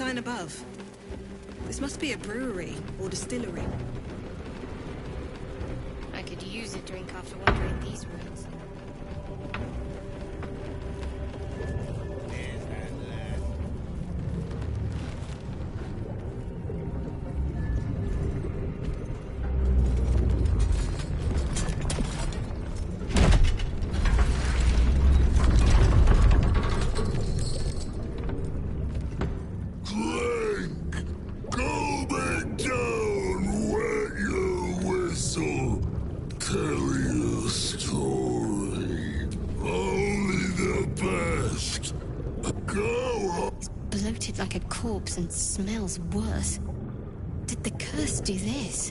sign above. This must be a brewery or distillery. I could use a drink after wandering these roads. Like a corpse and smells worse. Did the curse do this?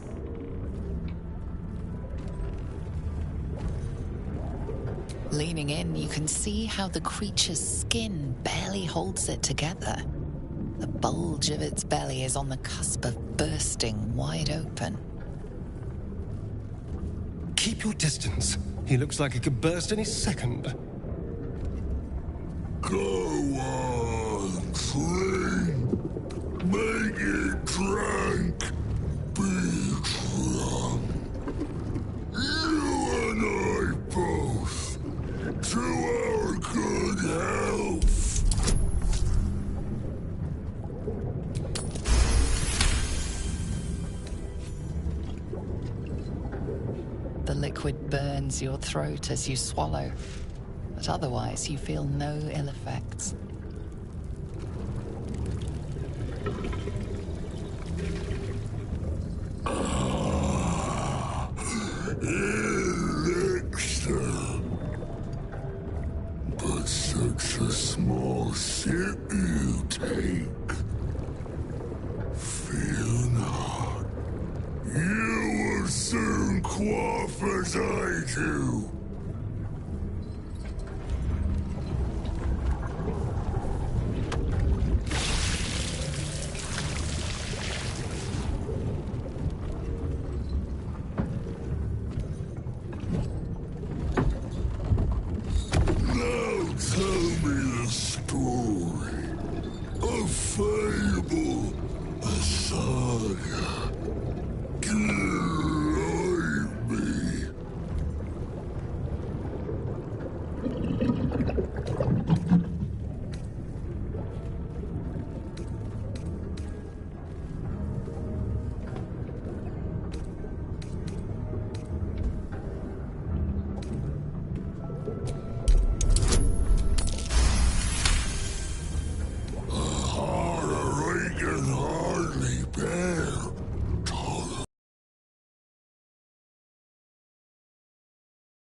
Leaning in, you can see how the creature's skin barely holds it together. The bulge of its belly is on the cusp of bursting wide open. Keep your distance. He looks like he could burst any second. Go on, drink. Make it drunk. Be drunk. You and I both. To our good health. The liquid burns your throat as you swallow, but otherwise you feel no ill effects. Elixir. But such a small sip you take. Fear not. You will soon quaff as I do.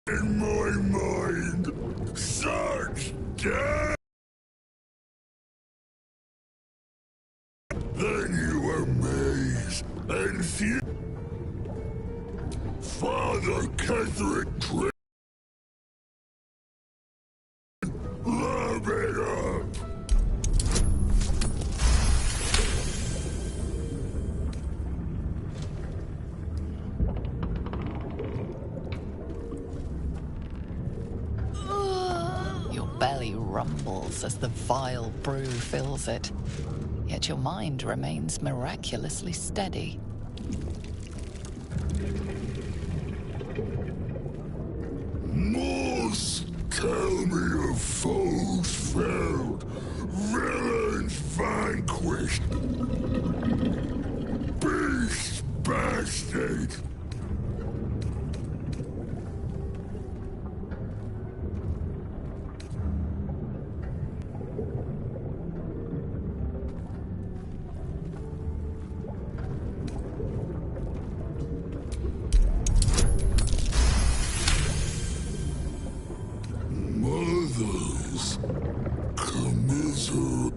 In my mind, such death. Then you amaze and see Father Catherick Trent. Love it up. Belly rumbles as the vile brew fills it, yet your mind remains miraculously steady. Most tell me of foes felled, villains vanquished, beasts bastard.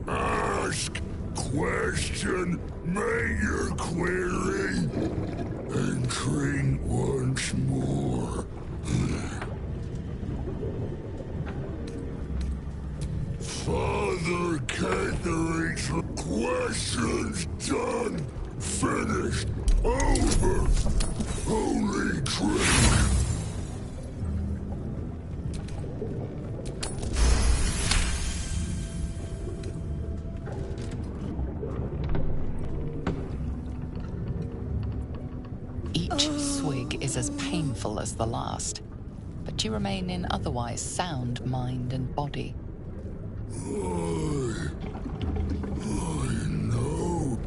Ask, question, make your query, and drink once more. Father Catherick's questions done, finished, over. Only drink. dig is as painful as the last, but you remain in otherwise sound mind and body. I know.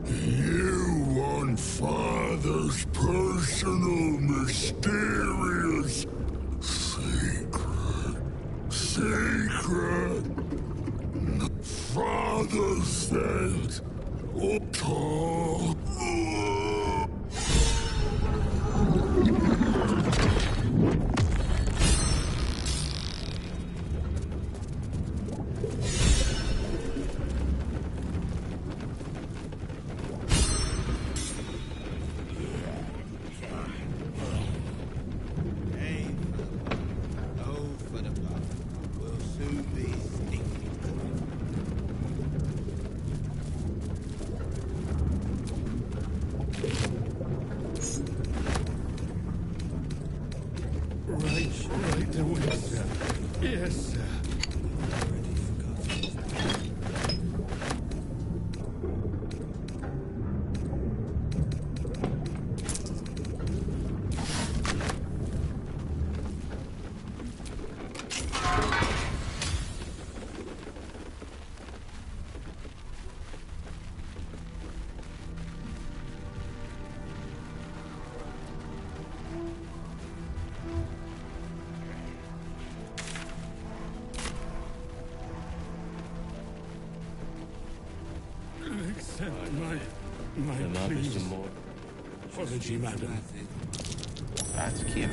You want Father's personal, mysterious, secret. Father said, talk. Right away, sir. Yes, sir. Accept my pleas. Apology, madam. That's curious.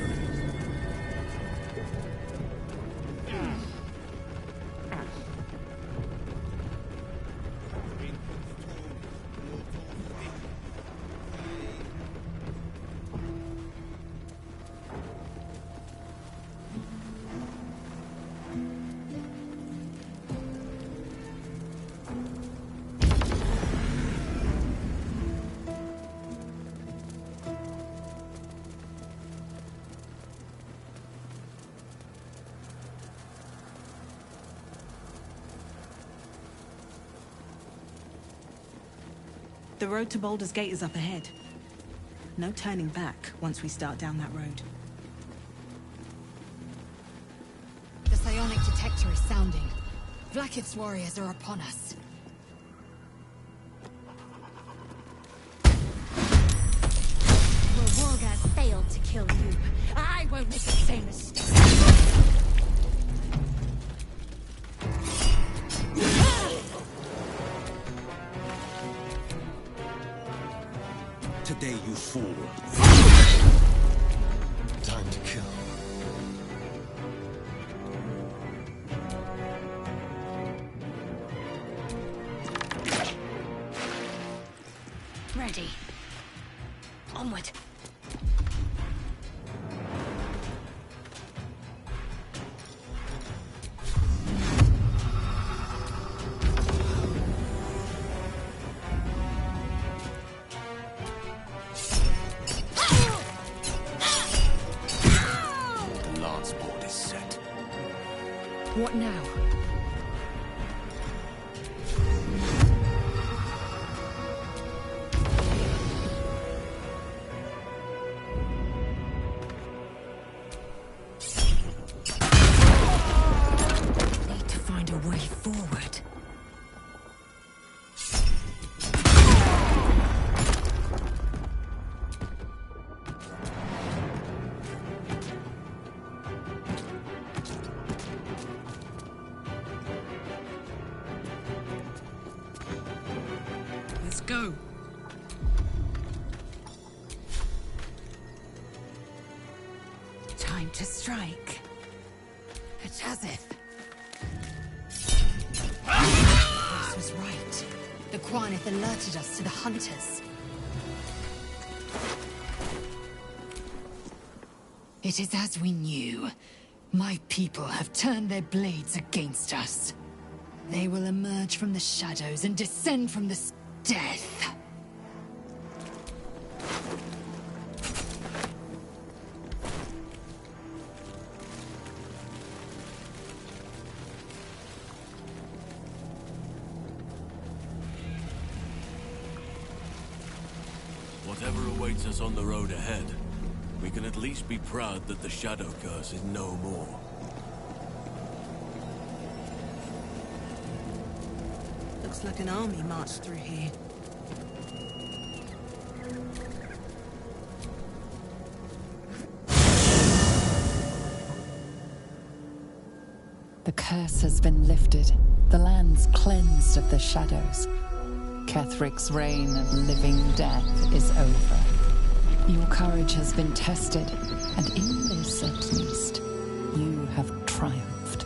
The road to Baldur's Gate is up ahead. No turning back once we start down that road. The psionic detector is sounding. Blacket's warriors are upon us. Well, Wargaz failed to kill you. I won't make the same mistake. Today, you fool. Time to kill. Ready. Onward. What now? Need to find a way forward. Let's go. Time to strike. Hatazith. This was right. The Quanith alerted us to the hunters. It is as we knew. My people have turned their blades against us. They will emerge from the shadows and descend from the death. Whatever awaits us on the road ahead, we can at least be proud that the Shadow Curse is no more. Looks like an army marched through here. The curse has been lifted. The land's cleansed of the shadows. Kethric's reign of living death is over. Your courage has been tested, and in this at least, you have triumphed.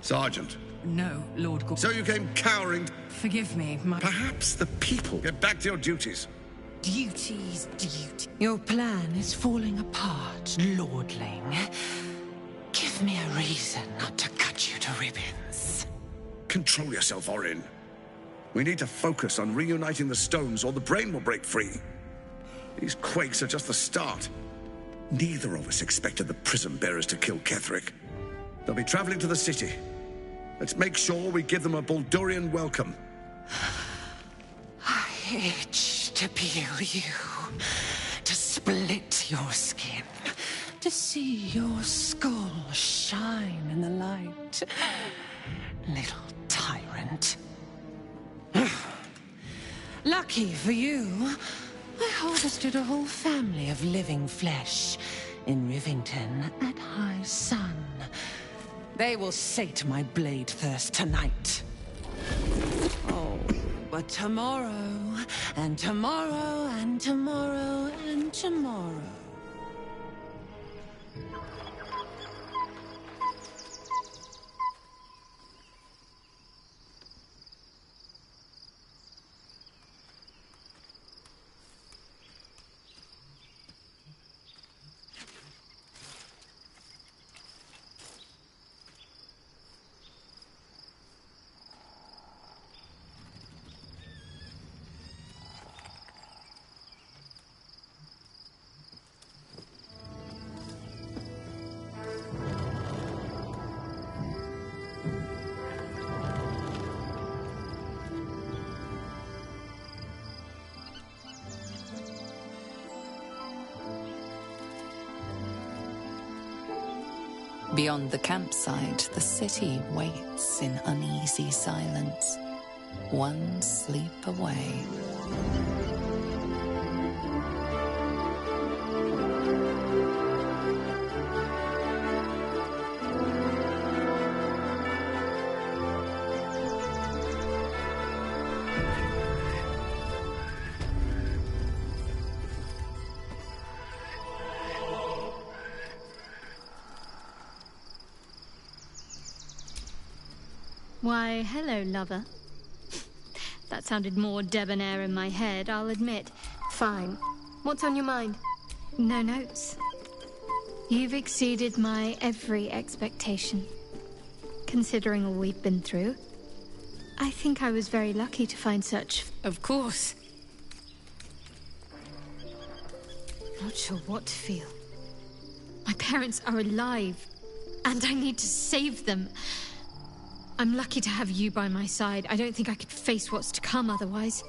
Sergeant. No, Lord So you came cowering. Forgive me, my... Perhaps the people. Get back to your duties. Duties. Your plan is falling apart, Lordling. Give me a reason not to cut you to ribbons. Control yourself, Orin. We need to focus on reuniting the stones or the brain will break free. These quakes are just the start. Neither of us expected the prison bearers to kill Ketheric. They'll be traveling to the city. Let's make sure we give them a Baldurian welcome. I itch to peel you, to split your skin, to see your skull shine in the light. Little tyrant. Lucky for you, I harvested a whole family of living flesh in Rivington at high sun. They will sate my blade thirst tonight. Oh, but tomorrow, and tomorrow, and tomorrow, and tomorrow. Beyond the campsite, the city waits in uneasy silence, one sleep away. Why, hello, lover. That sounded more debonair in my head, I'll admit. Fine. What's on your mind? No notes. You've exceeded my every expectation. Considering all we've been through, I think I was very lucky to find such... Of course. Not sure what to feel. My parents are alive, and I need to save them. I'm lucky to have you by my side. I don't think I could face what's to come otherwise.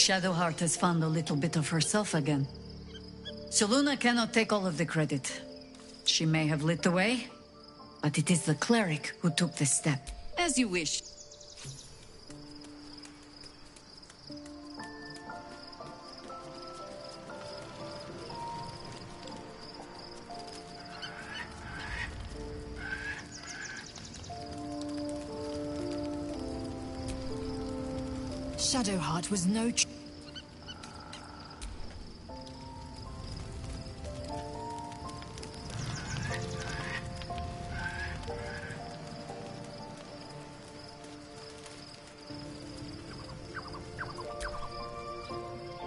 Shadowheart has found a little bit of herself again. Seluna cannot take all of the credit. She may have lit the way, but it is the cleric who took this step. As you wish. Shadowheart was no...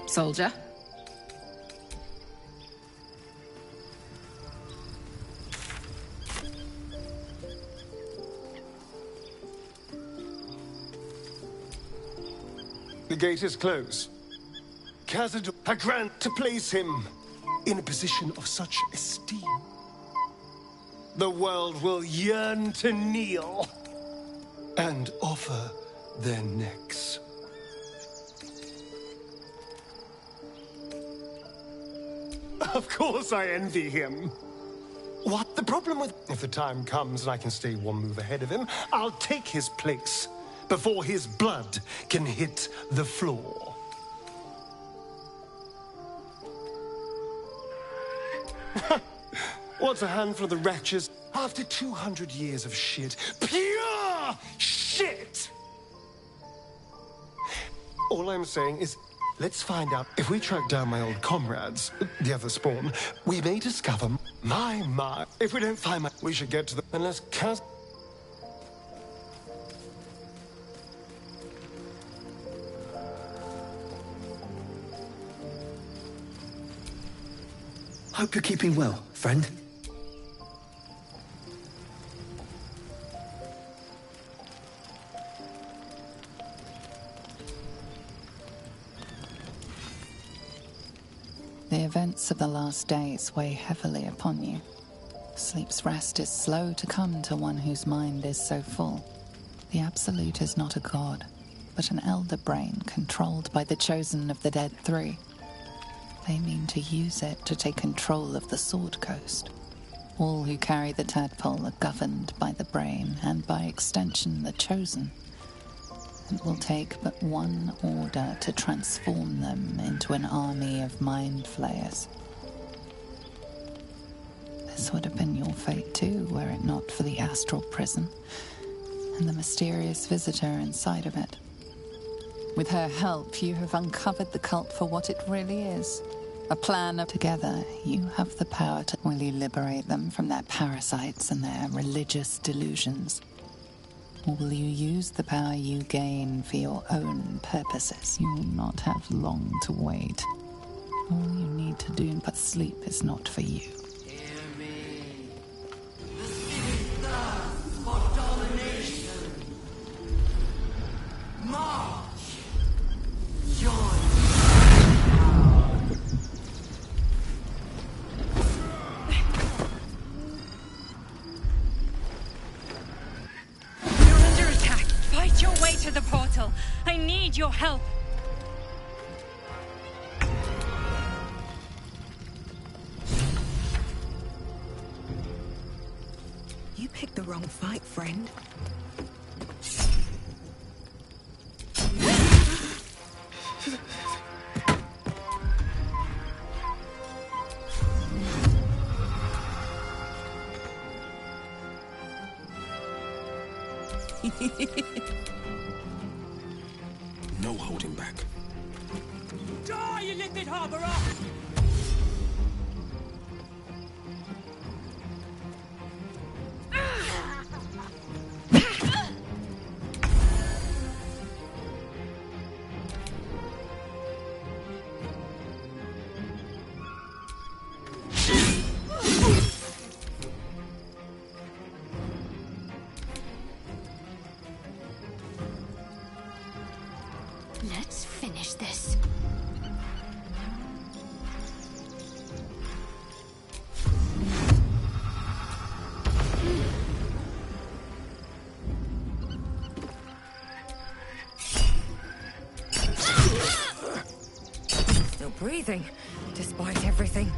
Soldier? The gate is closed. Khazad had grant to place him in a position of such esteem. The world will yearn to kneel and offer their necks. Of course I envy him. What the problem with... If the time comes and I can stay one move ahead of him, I'll take his place before his blood can hit the floor. What's a handful of the wretches after 200 years of shit? Pure shit! All I'm saying is, let's find out. If we track down my old comrades, the other spawn, we may discover my. If we don't find we should get to the... Unless Kaz... Hope you're keeping well, friend. The events of the last days weigh heavily upon you. Sleep's rest is slow to come to one whose mind is so full. The Absolute is not a god, but an elder brain controlled by the chosen of the Dead Three. They mean to use it to take control of the Sword Coast. All who carry the tadpole are governed by the brain, and by extension the chosen. It will take but one order to transform them into an army of mind flayers. This would have been your fate too, were it not for the astral prison and the mysterious visitor inside of it. With her help, you have uncovered the cult for what it really is. A plan of... Together, you have the power to... Will you liberate them from their parasites and their religious delusions? Or will you use the power you gain for your own purposes? You will not have long to wait. All you need to do, but sleep is not for you. Hear me. The city thirsts for domination. March. Join. Your way to the portal. I need your help. You picked the wrong fight, friend. No holding back. Die, you limpid harborer! Let's finish this. Still breathing, despite everything.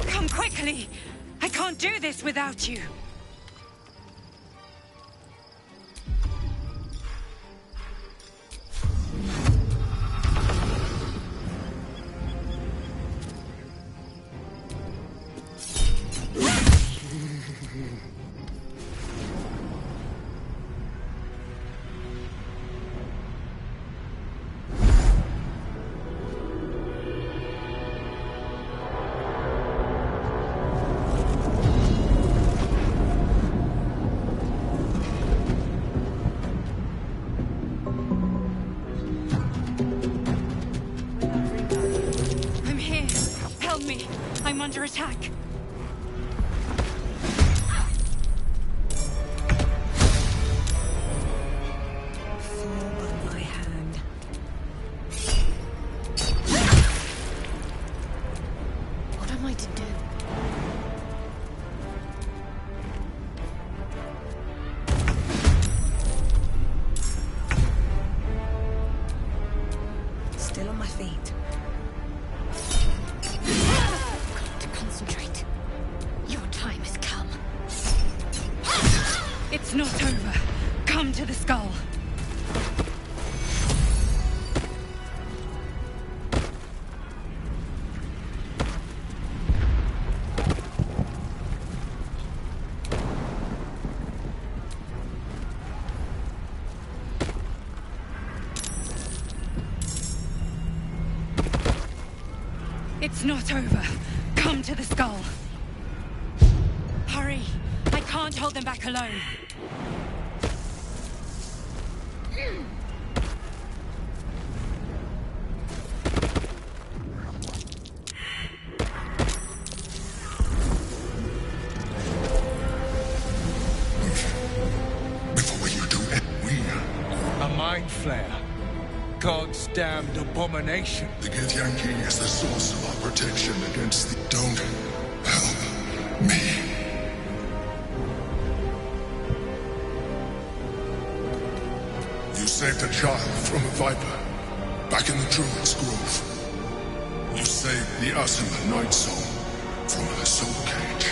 Come quickly! I can't do this without you! I'm under attack. Fall by my hand. What am I to do? Still on my feet. Concentrate. Your time has come. It's not over. Come to the skull. It's not over. Come to the skull. Hurry! I can't hold them back alone. Before you do it, A mind flare. God's damned abomination. The Githyanki is the source of our protection against the... Don't help me. You saved a child from a viper, back in the Druid's Grove. You saved the Asuna Night Soul from her soul cage.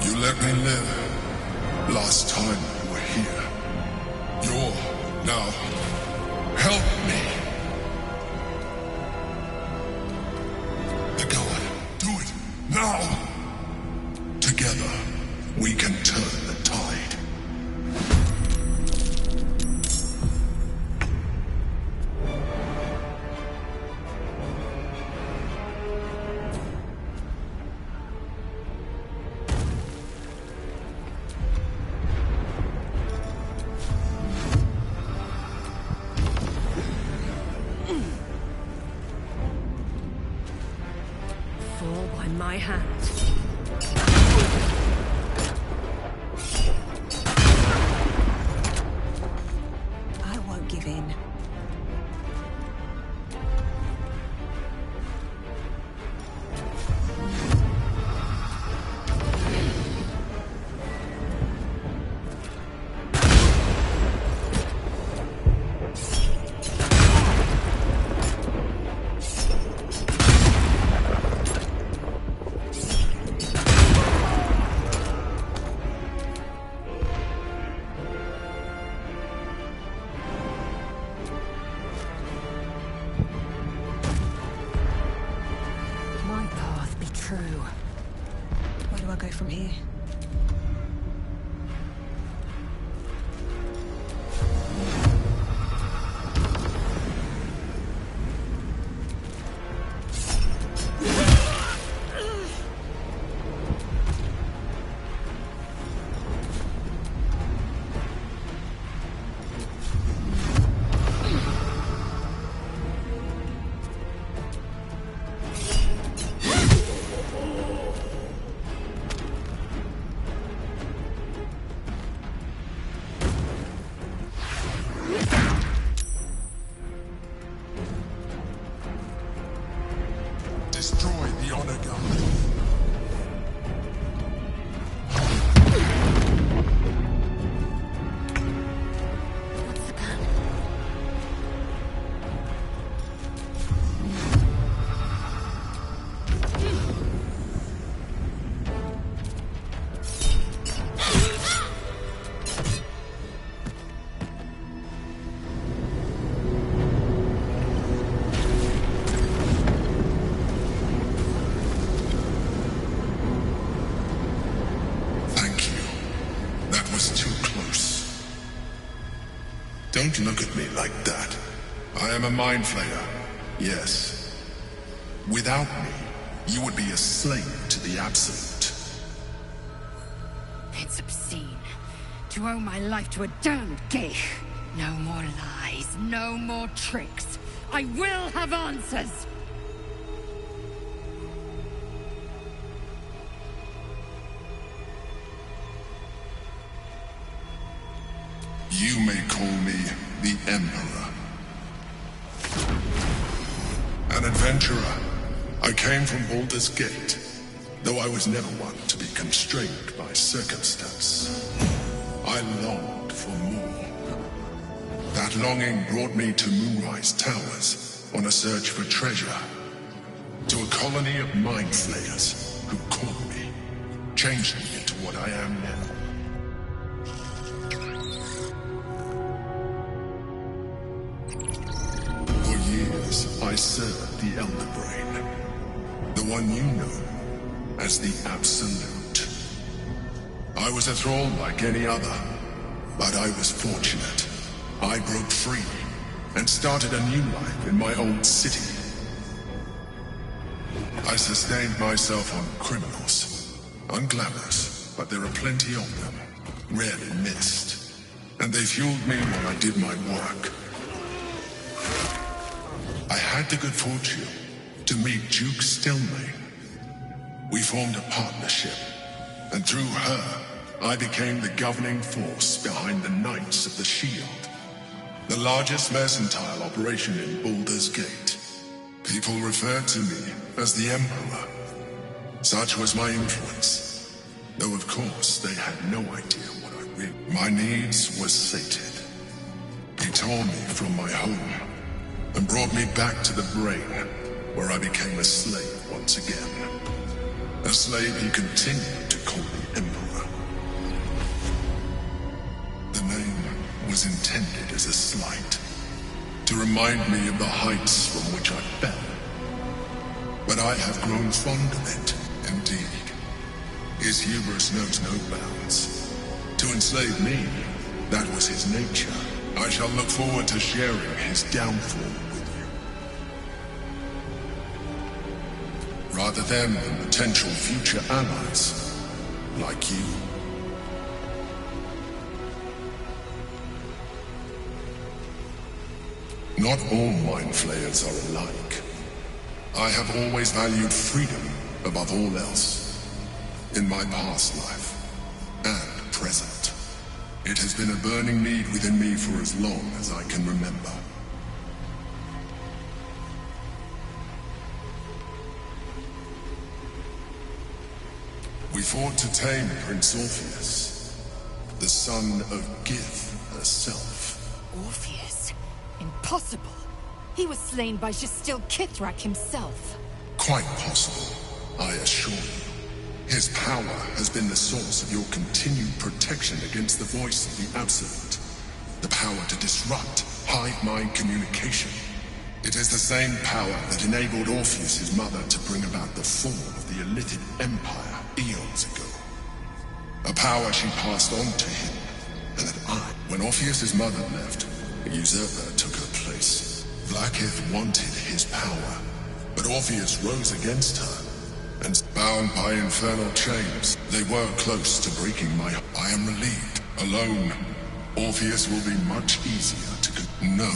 You let me live last time you were here. You're now... Help me! The God, do it now! Together, we can turn the tide. Fall by my hand. I won't give in. My path be true. Where do I go from here? Don't look at me like that. I am a mind flayer, yes. Without me, you would be a slave to the Absolute. It's obscene to owe my life to a damned geich. No more lies, no more tricks. I will have answers! You may call me the Emperor. An adventurer. I came from Baldur's Gate, though I was never one to be constrained by circumstance. I longed for more. That longing brought me to Moonrise Towers on a search for treasure. To a colony of mind flayers who caught me, changed me into what I am now. I served the Elder Brain, the one you know as the Absolute. I was a thrall like any other, but I was fortunate. I broke free and started a new life in my old city. I sustained myself on criminals, unglamorous, but there are plenty of them, rarely missed, and they fueled me while I did my work. I had the good fortune to meet Duke Stillmain. We formed a partnership, and through her, I became the governing force behind the Knights of the Shield, the largest mercantile operation in Baldur's Gate. People referred to me as the Emperor. Such was my influence, though of course they had no idea what I really... My needs were sated. He tore me from my home, and brought me back to the Brain, where I became a slave once again. A slave he continued to call the Emperor. The name was intended as a slight, to remind me of the heights from which I fell. But I have grown fond of it, indeed. His hubris knows no bounds. To enslave me, that was his nature. I shall look forward to sharing his downfall with you. Rather than potential future allies, like you. Not all mind flayers are alike. I have always valued freedom above all else. In my past life, and present. It has been a burning need within me for as long as I can remember. We fought to tame Prince Orpheus, the son of Gith herself. Orpheus? Impossible. He was slain by Justil Kithrak himself. Quite possible, I assure you. His power has been the source of your continued protection against the voice of the Absolute. The power to disrupt hive-mind communication. It is the same power that enabled Orpheus' mother to bring about the fall of the Illithid Empire eons ago. A power she passed on to him, and that when Orpheus' mother left, a usurper took her place. Blackith wanted his power, but Orpheus rose against her. And bound by infernal chains, they were close to breaking my... I am relieved. Alone, Orpheus will be much easier to... No.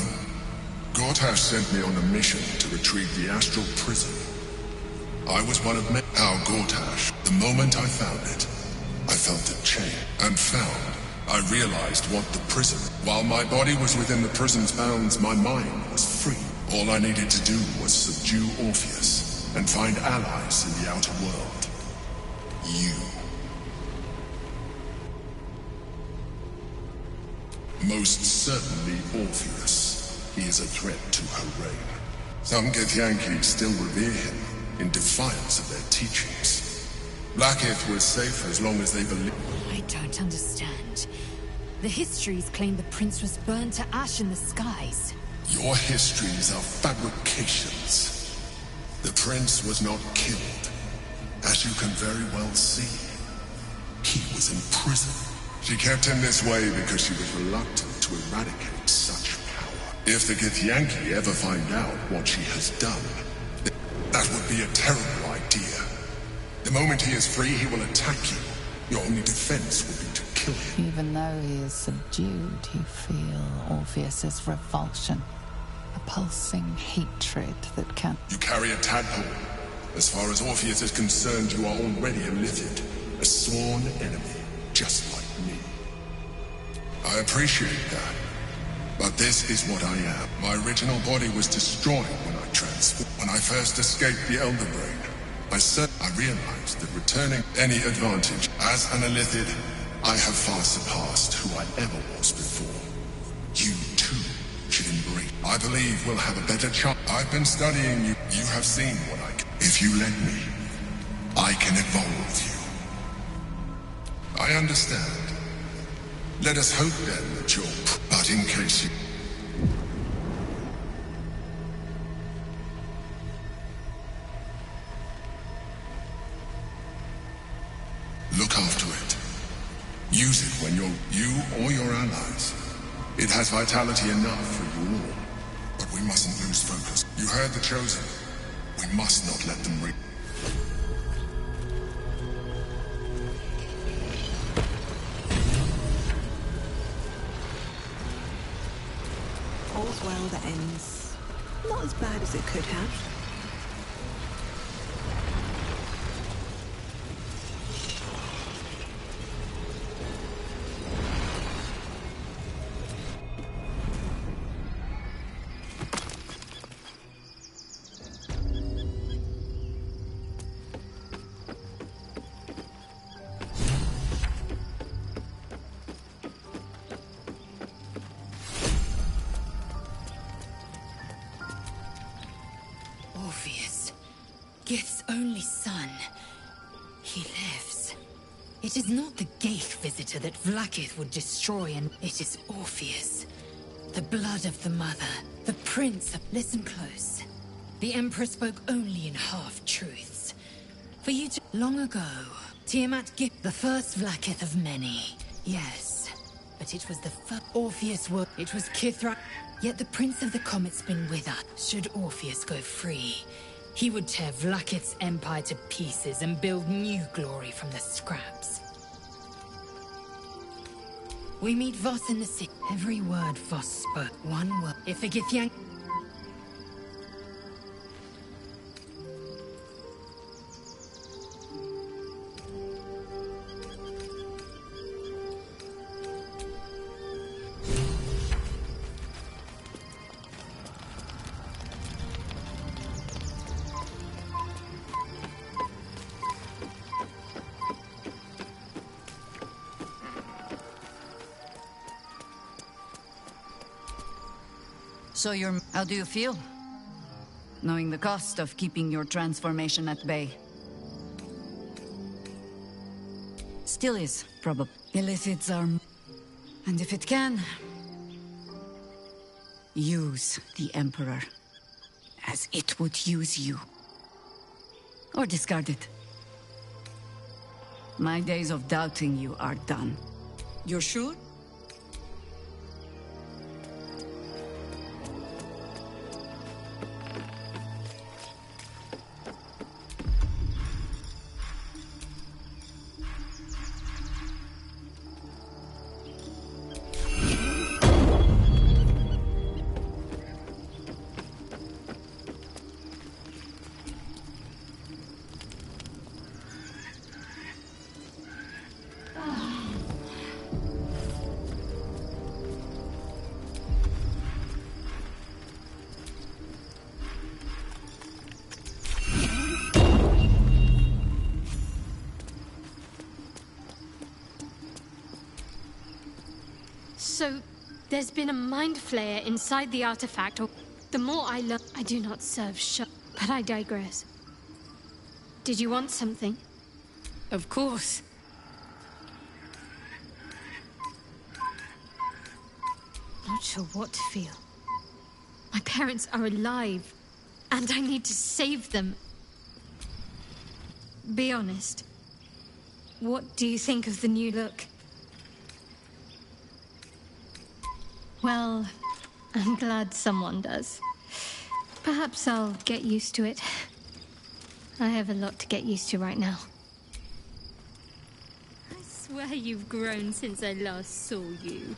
Gortash sent me on a mission to retrieve the astral prison. I was one of many... How Gortash, the moment I found it, I felt it change. And found, I realized what the prison... While my body was within the prison's bounds, my mind was free. All I needed to do was subdue Orpheus. And find allies in the outer world. You. Most certainly Orpheus. He is a threat to her reign. Some Githyanki still revere him, in defiance of their teachings. Blackith was safe as long as they believe... I don't understand. The histories claim the prince was burned to ash in the skies. Your histories are fabrications. The prince was not killed. As you can very well see, he was in prison. She kept him this way because she was reluctant to eradicate such power. If the Githyanki ever find out what she has done, that would be a terrible idea. The moment he is free, he will attack you. Your only defense will be to kill him. Even though he is subdued, you feel Orpheus's revulsion. A pulsing hatred that can... You carry a tadpole. As far as Orpheus is concerned, you are already a Lithid, a sworn enemy, just like me. I appreciate that. But this is what I am. My original body was destroyed when I transformed. When I first escaped the Elder Brain, I realized that returning any advantage. As an Illithid, I have far surpassed who I ever was before. You, too, should embrace. I believe we'll have a better chance. I've been studying you. You have seen what I can. If you let me, I can evolve you. I understand. Let us hope then that you're... But in case you... Look after it. Use it when you or your allies. It has vitality enough for you all. But we mustn't lose focus. You heard the Chosen. We must not let them reach. All's well that ends not as bad as it could have. Orpheus, Gith's only son. He lives. It is not the Gaith visitor that Vlaakith would destroy, and it is Orpheus. The blood of the mother, the prince of... Listen close. The Emperor spoke only in half-truths. For you to... Long ago, Tiamat Gith, the first Vlaakith of many. Yes, but it was the first... Orpheus were... It was Kithra... Yet the Prince of the Comet's been with us. Should Orpheus go free, he would tear Vlaakith's empire to pieces and build new glory from the scraps. We meet Voss in the city. Every word Voss spoke, one word. If a Githyank... So how do you feel? Knowing the cost of keeping your transformation at bay. Still is, probably. Illithids are... And if it can... use the Emperor. As it would use you. Or discard it. My days of doubting you are done. You're sure? So, there's been a mind flayer inside the artifact, or the more I learn, I do not serve but I digress. Did you want something? Of course. Not sure what to feel. My parents are alive, and I need to save them. Be honest. What do you think of the new look? Well, I'm glad someone does. Perhaps I'll get used to it. I have a lot to get used to right now. I swear you've grown since I last saw you.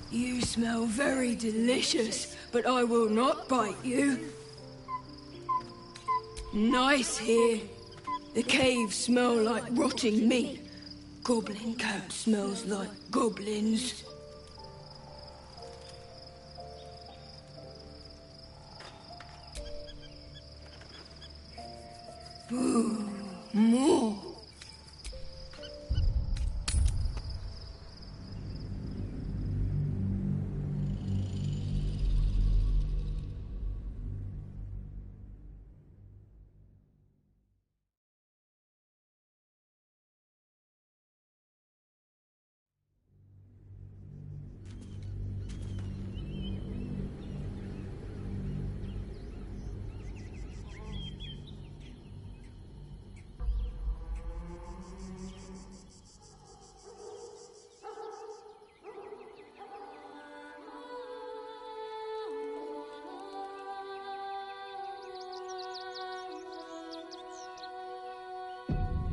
You smell very delicious, but I will not bite you. Nice here. The caves smell like rotting meat. Goblin camp smells like goblins. Ooh, more.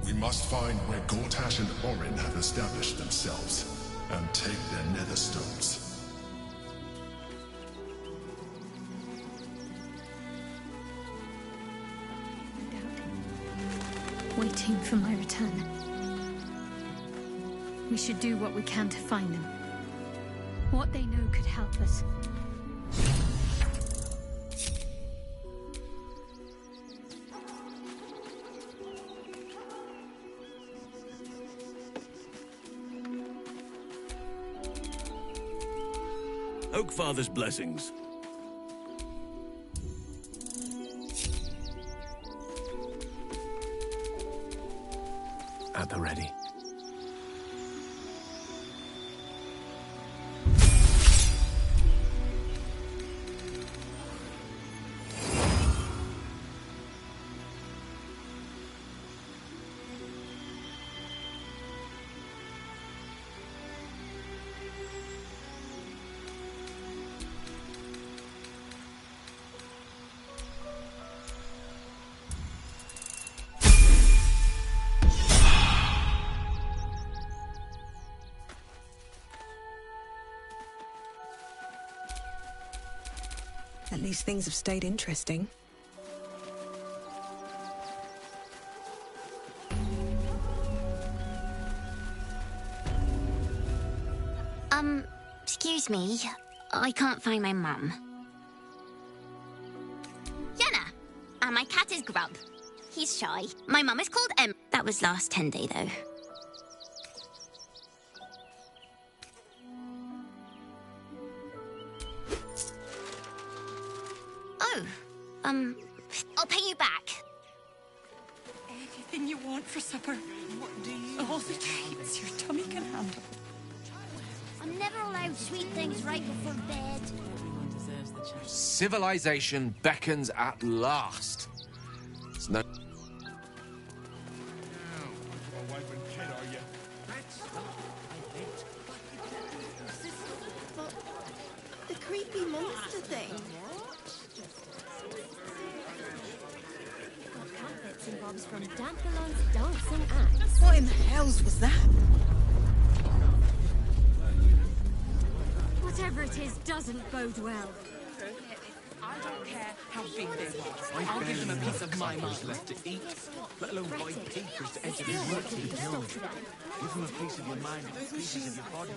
We must find where Gortash and Orin have established themselves, and take their nether stones. Waiting for my return. We should do what we can to find them. What they know could help us. Oakfather's blessings. At the ready. At least things have stayed interesting. Excuse me. I can't find my mum. Yenna! And my cat is Grub. He's shy. My mum is called Em. That was last 10 day, though. Oh, I'll pay you back. Anything you want for supper. What do you All the treats your tummy can handle. I'm never allowed sweet things right before bed. Civilization beckons at last. It's no... The creepy monster thing. Got bits and bobs from Dankalon's dancing acts. What in the hells was that? Whatever it is doesn't bode well. I don't care how big they are. I'll give them a piece of my mind. Left to eat, let alone buy papers to enter the work to the pyramid. Give them a piece of your mind and pieces of your body.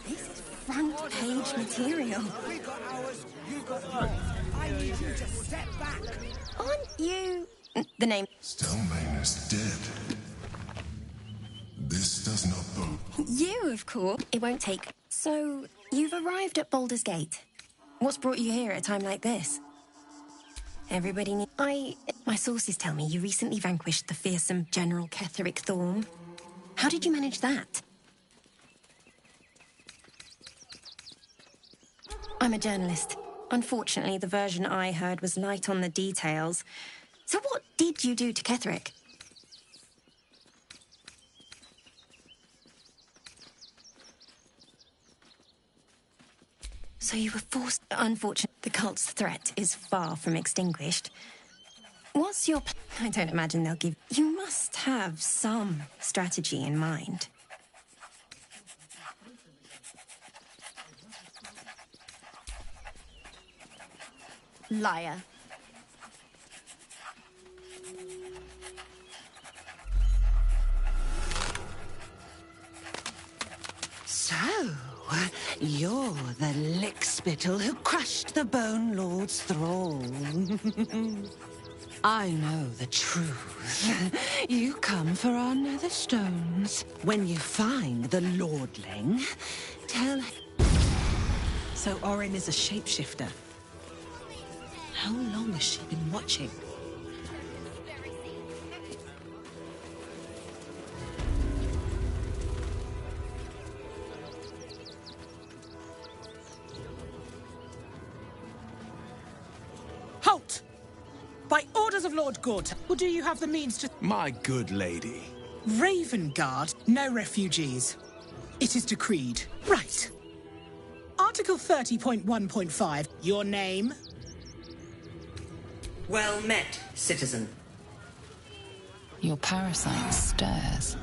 This is front page material. We got ours, you got yours. I need you to step back. Aren't you... the name... Stelmane is dead. This does not bode. You, of course. It won't take... So, you've arrived at Baldur's Gate. What's brought you here at a time like this? Everybody needs... My sources tell me you recently vanquished the fearsome General Ketheric Thorm. How did you manage that? I'm a journalist. Unfortunately, the version I heard was light on the details. So what did you do to Ketheric? So you were forced... Unfortunately, the cult's threat is far from extinguished. What's your... I don't imagine they'll give... You must have some strategy in mind. Liar. So, you're the lickspittle who crushed the Bone Lord's thrall. I know the truth. You come for our nether stones. When you find the Lordling, tell... So Orin is a shapeshifter. How long has she been watching? Halt! By orders of Lord Gorta, or do you have the means to... My good lady. Ravenguard, no refugees. It is decreed. Right. Article 30.1.5, your name? Well met, citizen. Your parasite stirs.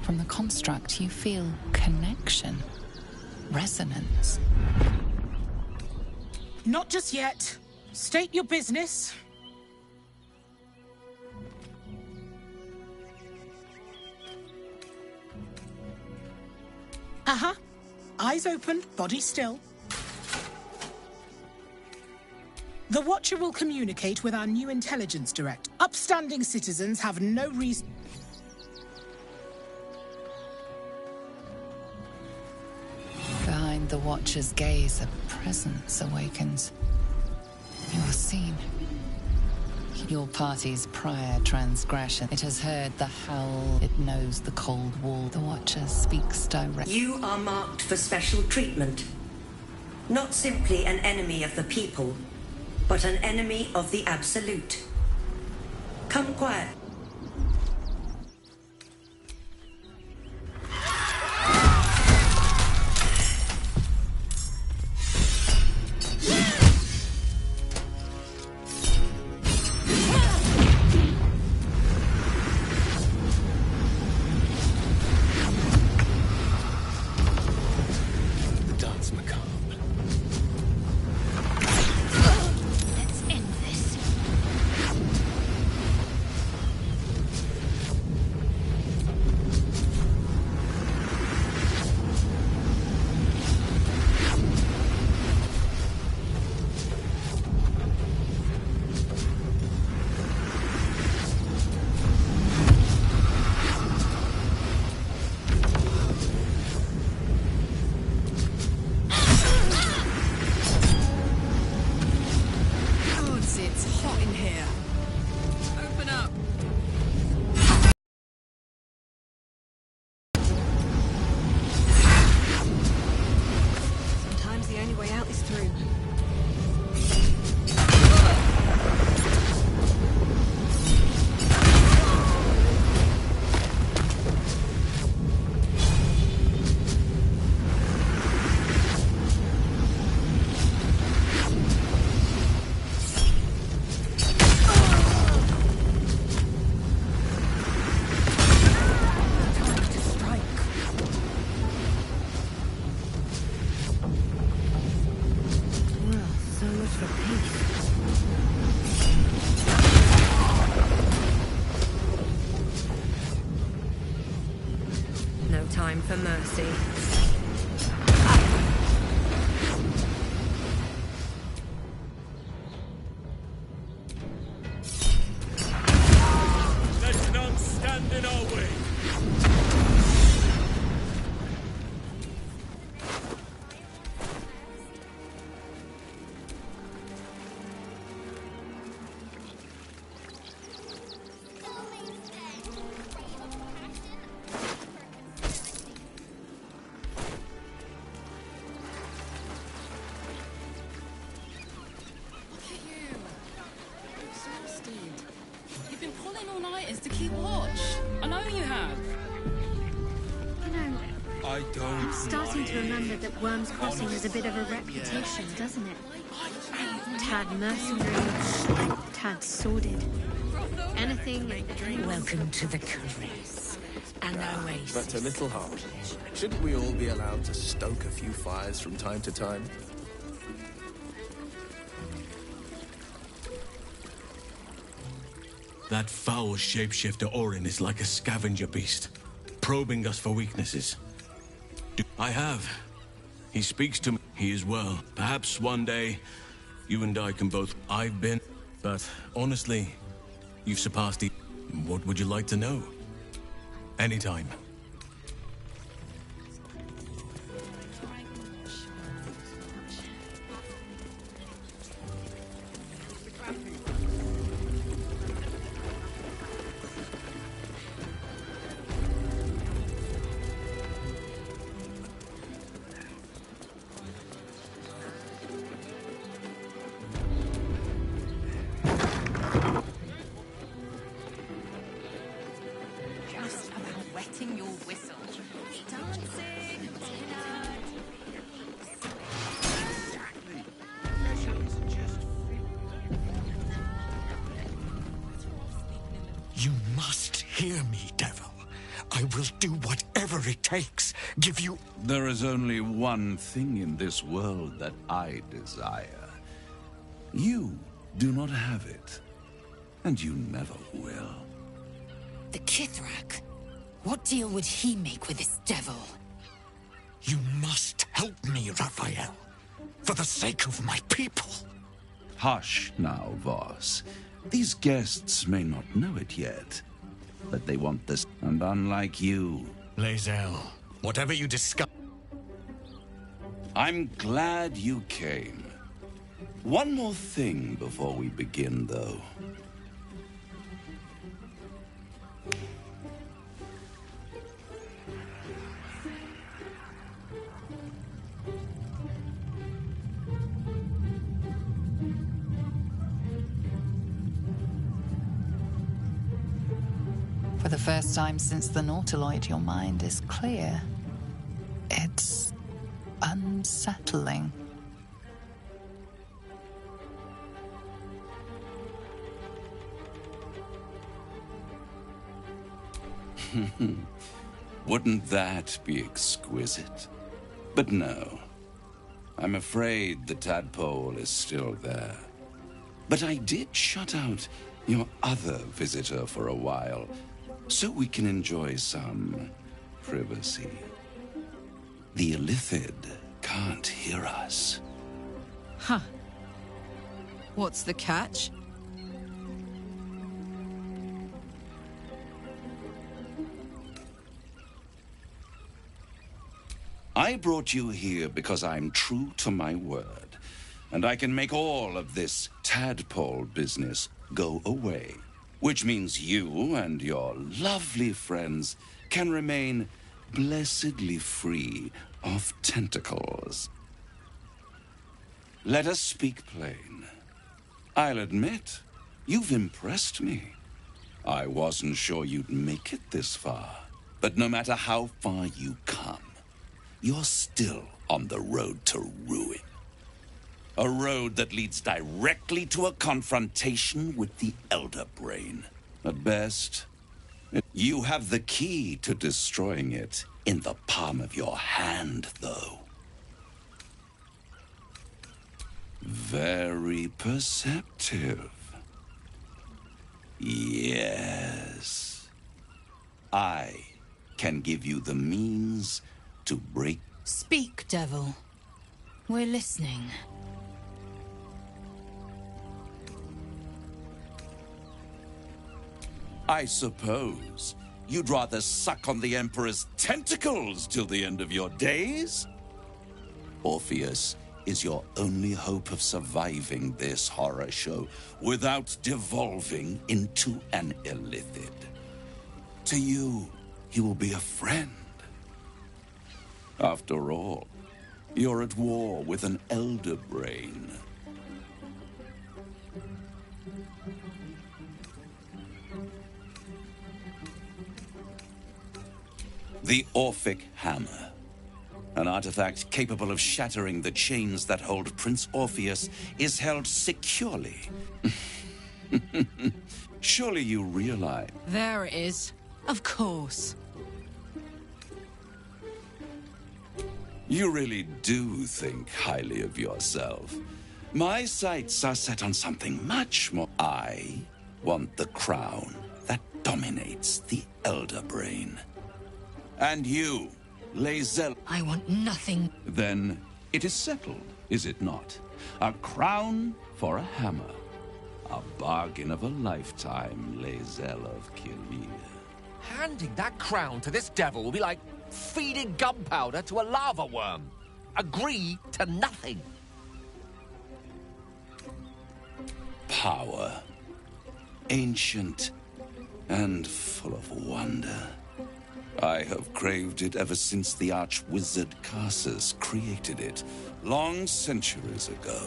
From the construct, you feel connection, resonance. Not just yet. State your business. Uh-huh. Eyes open, body still. The Watcher will communicate with our new intelligence director. Upstanding citizens have no reason... Behind the Watcher's gaze, a presence awakens. You are seen. Your party's prior transgression. It has heard the howl. It knows the cold wall. The Watcher speaks directly. You are marked for special treatment. Not simply an enemy of the people, but an enemy of the Absolute. Come quiet. for mercy. Let none stand in our way. You've been pulling all-nighters to keep watch. I know you have. You know, I don't. I'm starting to remember that Worm's Crossing has a bit of a reputation, doesn't it? Tad mercenary, tad sordid. Anything and anything. Welcome to the caress. An oasis. But a little harsh. Shouldn't we all be allowed to stoke a few fires from time to time? That foul shapeshifter Orin is like a scavenger beast, probing us for weaknesses. I have. He speaks to me. He is well. Perhaps one day, you and I can both... I've been... But honestly, you've surpassed the... What would you like to know? Anytime. Just about wetting your whistle. Dancing. You must hear me, devil. I will do whatever it takes. Give you... There is only one thing in this world that I desire. You do not have it. And you never will. The Kithrak. What deal would he make with this devil? You must help me, Raphael. For the sake of my people. Hush now, Voss. These guests may not know it yet, but they want this. And unlike you... Lae'zel, whatever you discuss... I'm glad you came. One more thing before we begin, though. For the first time since the Nautiloid, your mind is clear. It's unsettling. Wouldn't that be exquisite? But no. I'm afraid the tadpole is still there. But I did shut out your other visitor for a while, so we can enjoy some privacy. The Illithid can't hear us. Huh. What's the catch? I brought you here because I'm true to my word, and I can make all of this tadpole business go away. Which means you and your lovely friends can remain blessedly free of tentacles. Let us speak plain. I'll admit, you've impressed me. I wasn't sure you'd make it this far, but no matter how far you come, you're still on the road to ruin. A road that leads directly to a confrontation with the Elder Brain. At best, you have the key to destroying it in the palm of your hand, though. Very perceptive. Yes. I can give you the means to break. Speak, devil. We're listening. I suppose you'd rather suck on the Emperor's tentacles till the end of your days? Orpheus is your only hope of surviving this horror show without devolving into an illithid. To you, he will be a friend. After all, you're at war with an elder brain. The Orphic Hammer. An artifact capable of shattering the chains that hold Prince Orpheus is held securely. Surely you realize... There it is. Of course. You really do think highly of yourself. My sights are set on something much more. I want the crown that dominates the Elder Brain. And you, Lae'zel... I want nothing. Then it is settled, is it not? A crown for a hammer. A bargain of a lifetime, Lae'zel of Kilir. Handing that crown to this devil will be like feeding gunpowder to a lava worm. Agree to nothing. Power. Ancient and full of wonder. I have craved it ever since the arch-wizard Karsus created it, long centuries ago,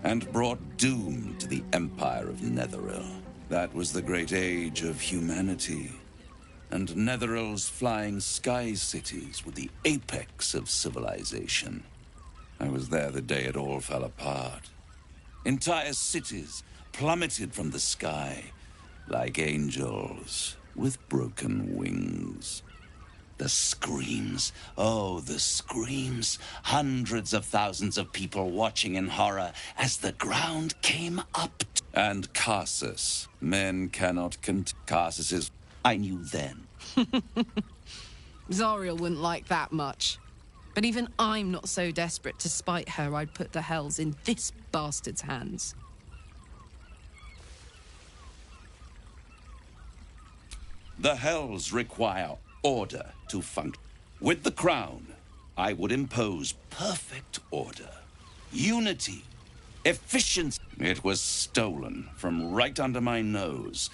and brought doom to the Empire of Netheril. That was the great age of humanity, and Netheril's flying sky cities were the apex of civilization. I was there the day it all fell apart. Entire cities plummeted from the sky like angels with broken wings. The screams, oh, the screams. Hundreds of thousands of people watching in horror as the ground came up. And Karsus. Men cannot Karsus is... I knew then. Zariel wouldn't like that much. But even I'm not so desperate to spite her I'd put the hells in this bastard's hands. The hells require order to function. With the crown, I would impose perfect order, unity, efficiency. It was stolen from right under my nose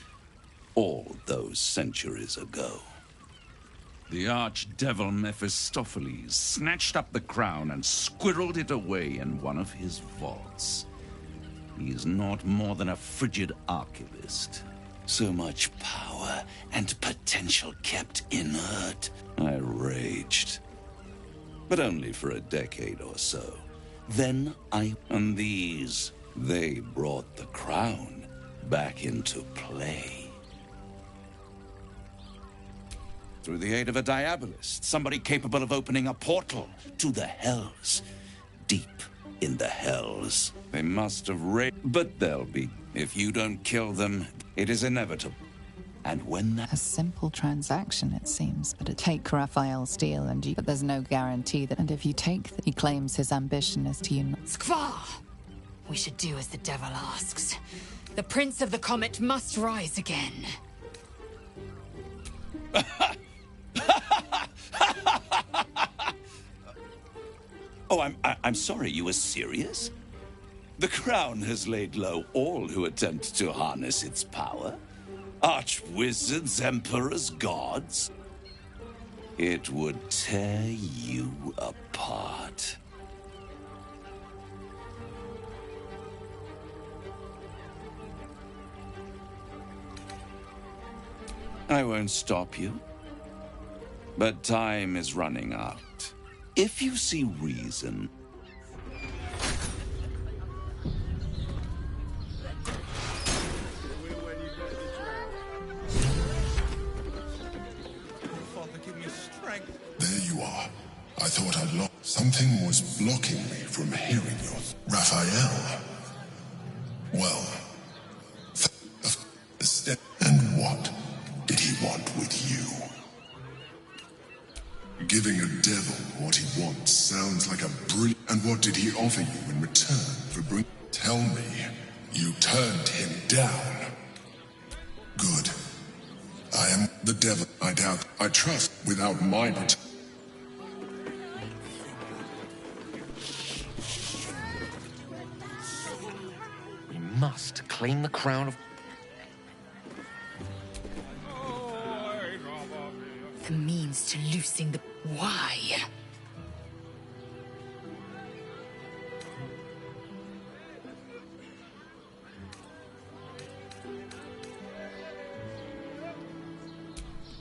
all those centuries ago. The archdevil Mephistopheles snatched up the crown and squirreled it away in one of his vaults. He is not more than a frigid archivist. So much power and potential kept inert. I raged. But only for a decade or so. Then and these, they brought the crown back into play. Through the aid of a diabolist, somebody capable of opening a portal to the hells. Deep in the hells. They must have but they'll be. If you don't kill them, it is inevitable. And when that... A simple transaction, it seems, but take Raphael's deal and you... But there's no guarantee that... And if you take that, he claims his ambition is to unite... Skvar! We should do as the devil asks. The Prince of the Comet must rise again. Oh, I'm sorry, you were serious? The crown has laid low all who attempt to harness its power. Arch-wizards, emperors, gods. It would tear you apart. I won't stop you. But time is running out. If you see reason... There you are. I thought I'd lost. Something was blocking me from hearing yours. Raphael. Well, and what did he want with you? Giving a devil what he wants sounds like a brilliant... And what did he offer you in return for bring... Tell me, you turned him down. Good. I am the devil. I doubt. I trust without my... We must claim the crown of... The means to loosing the... Why?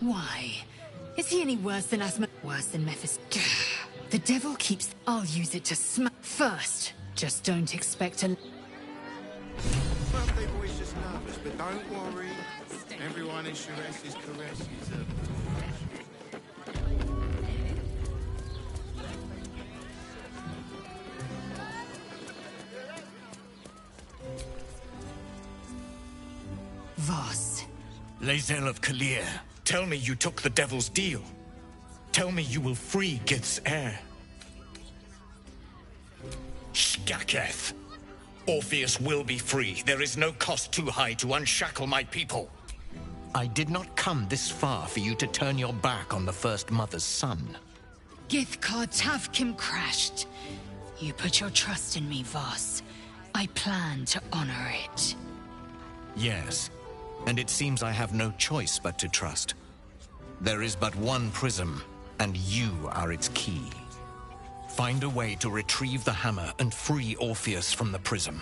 Why? Is he any worse than Asma? Worse than Mephis? The devil keeps... I'll use it to smack... First, just don't expect a... Birthday boy's just nervous, but don't worry. Everyone in Sharess's caress is a... Voss. Lae'zel of Kalir, tell me you took the devil's deal. Tell me you will free Gith's heir. Shkaketh. Orpheus will be free. There is no cost too high to unshackle my people. I did not come this far for you to turn your back on the First Mother's son. Githkar Tavkim crashed. You put your trust in me, Voss. I plan to honor it. Yes, and it seems I have no choice but to trust. There is but one prism, and you are its key. Find a way to retrieve the hammer and free Orpheus from the prism.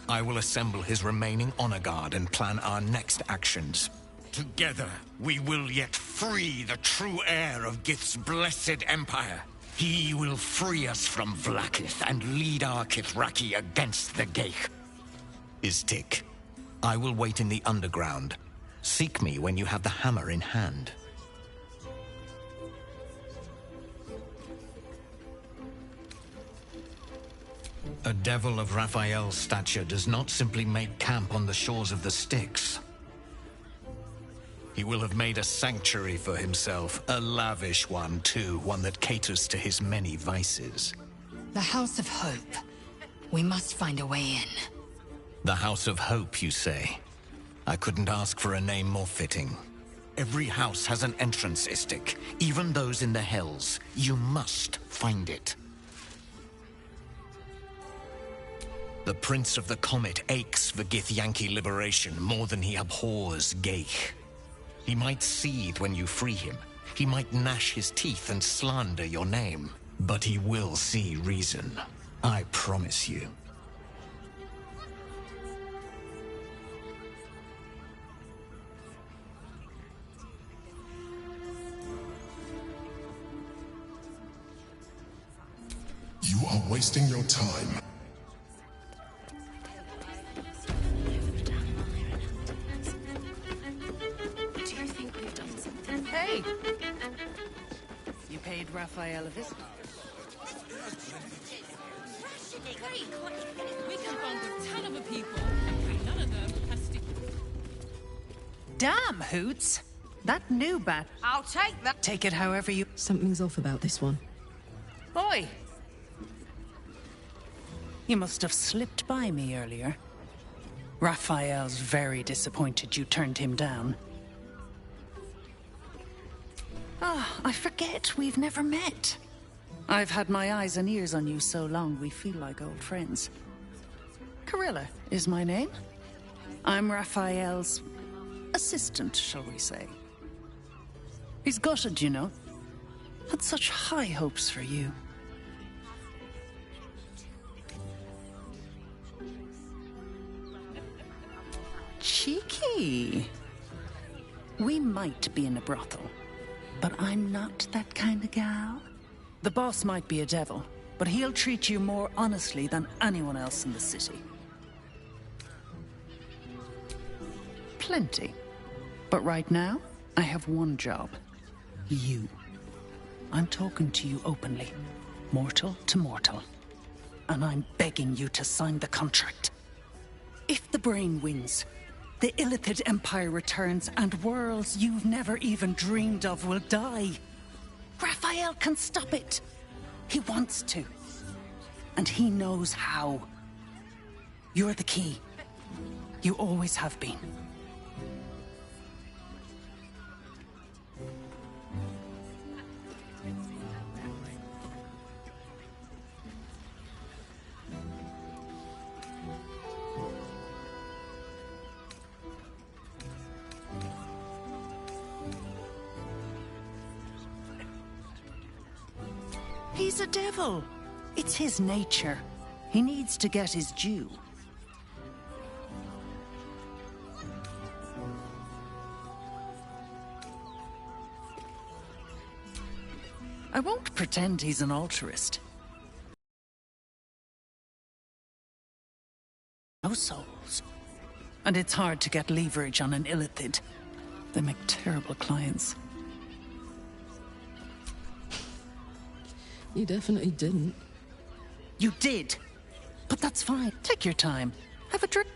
I will assemble his remaining honor guard and plan our next actions. Together, we will yet free the true heir of Gith's blessed empire. He will free us from Vlaakith and lead our Kithraki against the Geich. Istik, I will wait in the underground. Seek me when you have the hammer in hand. A devil of Raphael's stature does not simply make camp on the shores of the Styx. He will have made a sanctuary for himself, a lavish one too, one that caters to his many vices. The House of Hope. We must find a way in. The House of Hope, you say? I couldn't ask for a name more fitting. Every house has an entrance, Istik, even those in the Hells. You must find it. The Prince of the Comet aches for Githyanki liberation more than he abhors Geich. He might seethe when you free him. He might gnash his teeth and slander your name. But he will see reason. I promise you. You are wasting your time. Do you think we've done something? Hey! You paid Raphael a visit? We can bond with 10 other people. None of them has to... Damn, Hoots! That new bat. I'll take that. Take it however you... Something's off about this one. Boy! You must have slipped by me earlier. Raphael's very disappointed you turned him down. Ah, I forget we've never met. I've had my eyes and ears on you so long we feel like old friends. Carilla is my name. I'm Raphael's assistant, shall we say. He's gutted, you know. Had such high hopes for you. Cheeky. We might be in a brothel, but I'm not that kind of gal. The boss might be a devil, but he'll treat you more honestly than anyone else in the city. Plenty. But right now, I have one job. You. I'm talking to you openly, mortal to mortal. And I'm begging you to sign the contract. If the brain wins, the Illithid Empire returns and worlds you've never even dreamed of will die. Raphael can stop it. He wants to. And he knows how. You're the key. You always have been. He's a devil. It's his nature. He needs to get his due. I won't pretend he's an altruist. No souls. And it's hard to get leverage on an illithid. They make terrible clients. You definitely didn't. You did. But that's fine. Take your time. Have a drink.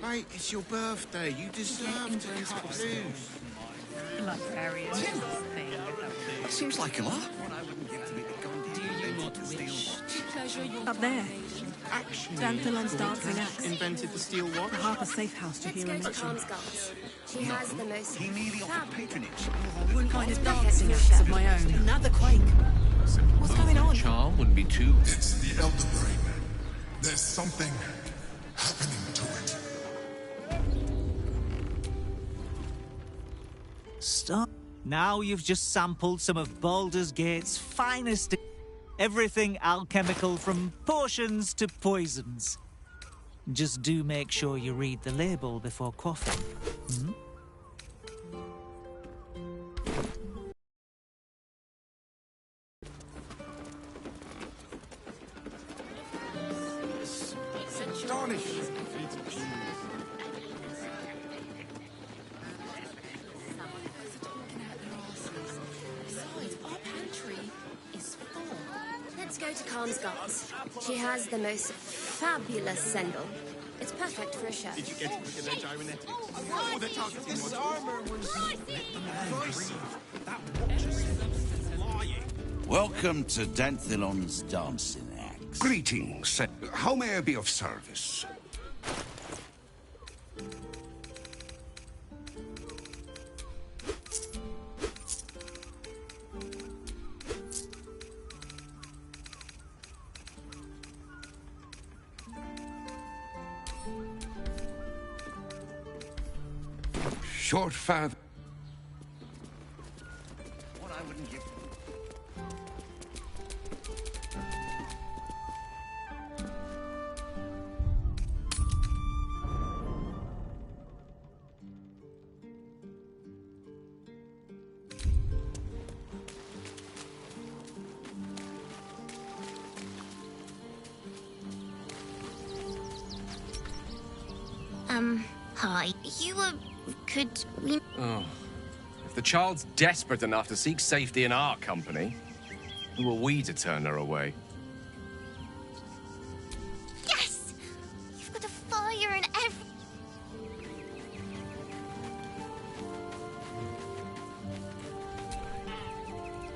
Mate, it's your birthday. You deserve to cut loose. Seems like a lot. Up there. Danthelon's dancing axe. Invented the steel watch. The Harper safe house to hear a mention. She has the most patronage. What kind of dancing axe of my own? Another quake. What's going on? Charm wouldn't be too... It's the Elder Brain. There's something happening to it. Stop. Now you've just sampled some of Baldur's Gate's finest... Everything alchemical from potions to poisons. Just do make sure you read the label before quaffing. Hmm? Astonishing. Let's go to Calmsgarth. She has the most fabulous sendal. It's perfect for a show. Did you get to look at their gyrometics? Oh, the targeting this armor was... Welcome to Danthelon's dancing axe. Greetings. How may I be of service? Short father. What I wouldn't give. Hi. You, could we... Oh. If the child's desperate enough to seek safety in our company, who are we to turn her away? Yes! You've got a fire in every...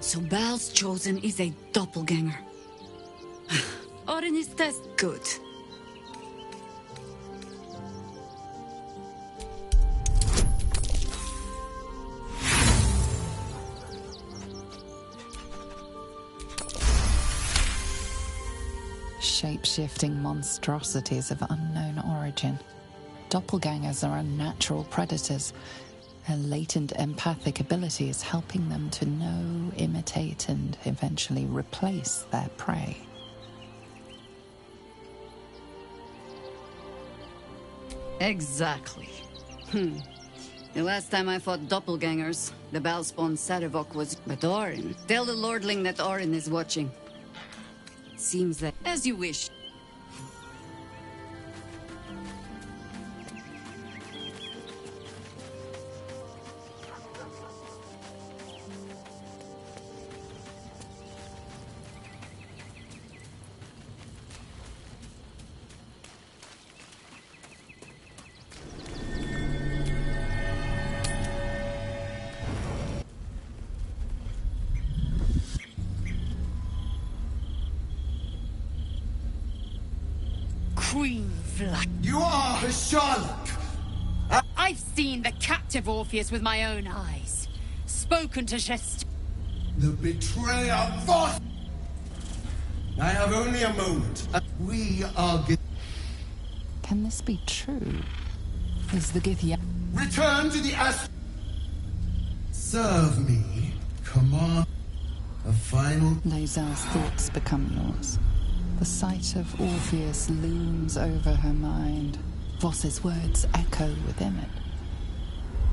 So Bal's chosen is a doppelganger. Orin is test good. Shape-shifting monstrosities of unknown origin. Doppelgangers are unnatural predators. Their latent empathic ability is helping them to know, imitate, and eventually replace their prey. Exactly. The last time I fought doppelgangers, the Balspawn Sarevok was... But Orin... Tell the Lordling that Orin is watching. Seems that... As you wish. Queen Vlad. You are a Charlotte. I've seen the captive Orpheus with my own eyes. Spoken to Jest. The betrayer Voss! I have only a moment. We are... Can this be true? Is the Githya... Return to the Serve me. Command. A final... Lae'zel's thoughts become yours. The sight of Orpheus looms over her mind. Voss's words echo within it.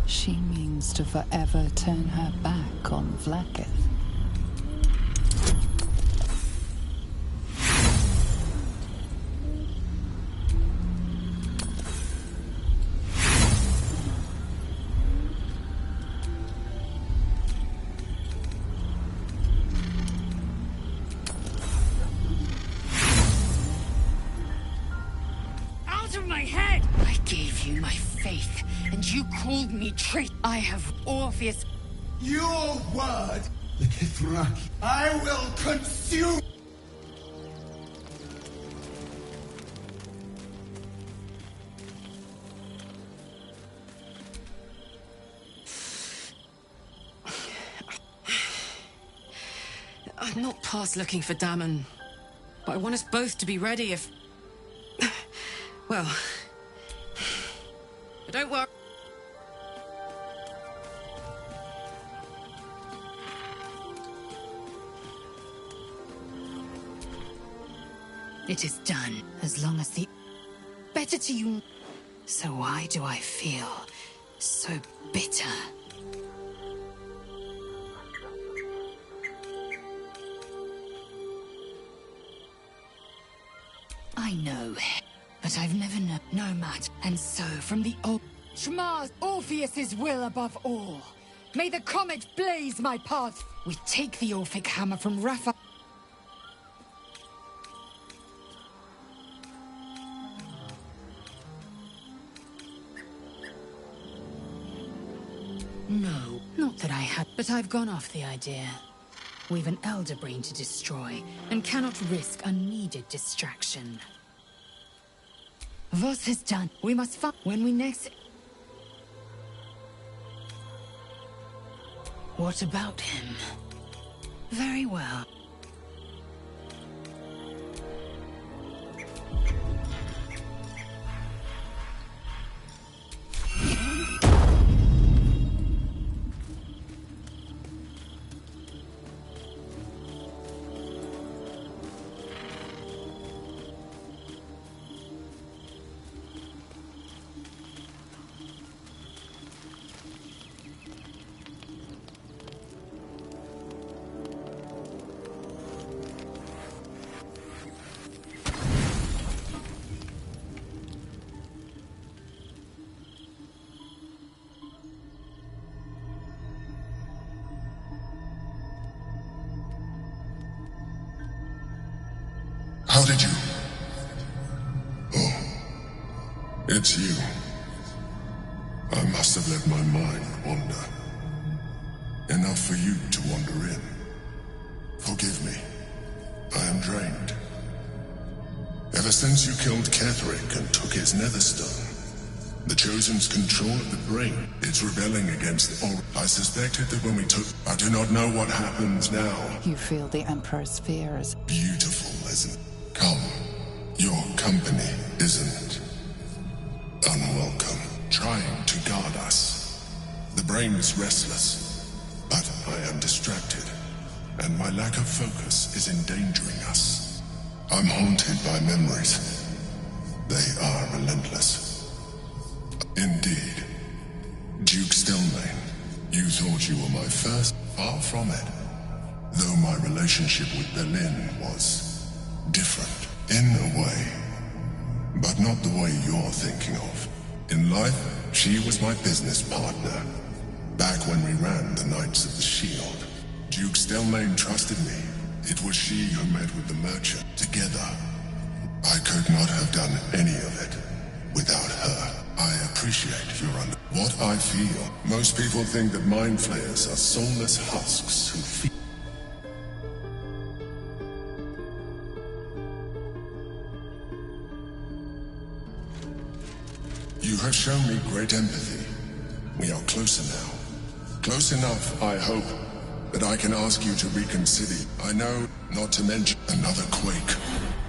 She means to forever turn her back on Vlakith. Called me traitor. I have Orpheus. Your word, the Kithraki. I will consume. I'm not past looking for Dammon, but I want us both to be ready if... well... But don't worry. It is done, as long as the... Better to you... So why do I feel so bitter? I know, but I've never known. No matter. And so, from the old... Shmar's Orpheus's will above all. May the comet blaze my path. We take the Orphic hammer from Rafa... No, not that I had, but I've gone off the idea. We've an elder brain to destroy, and cannot risk unneeded distraction. Voss has done. We must find when we next... What about him? Very well. How did you... Oh, it's you. I must have let my mind wander. Enough for you to wander in. Forgive me. I am drained. Ever since you killed Ketheric and took his netherstone, the Chosen's control of the brain is rebelling against all. I suspected that when we took... I do not know what happens now. You feel the Emperor's fears. Beautiful, isn't it? Come. Your company isn't unwelcome. Trying to guard us. The brain is restless, but I am distracted, and my lack of focus is endangering us. I'm haunted by memories. They are relentless. Indeed. Duke Stelmane, you thought you were my first. Far from it. Though my relationship with Berlin was different, in a way. But not the way you're thinking of. In life, she was my business partner. Back when we ran the Knights of the Shield. Duke Stelmane trusted me. It was she who met with the merchant. Together. I could not have done any of it without her. I appreciate your what I feel. Most people think that mind flayers are soulless husks who feel. You have shown me great empathy. We are closer now. Close enough, I hope, that I can ask you to reconsider. I know not to mention another quake.